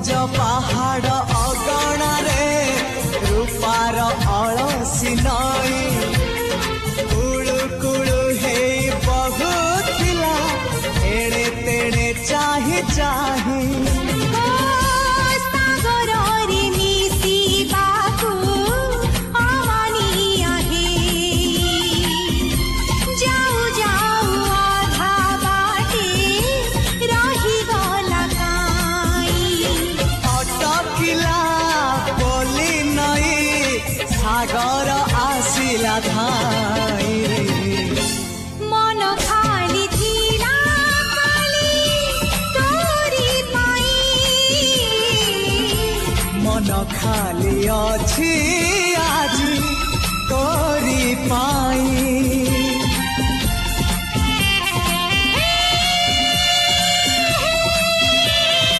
ସବୁଜ ପାହାଡ଼ ଅଗଣାରେ ରୂପାର ଅଳସୀ ନଈ କୁଳୁ କୁଳୁ ହେଇ ବହୁଥିଲା ଏଣେ ତେଣେ ଚାହିଁ ଚାହିଁ सागर आसिला धाई मन खाली थिला खाली तोरी पाई मन खाली अछि आजी तोरी पाई।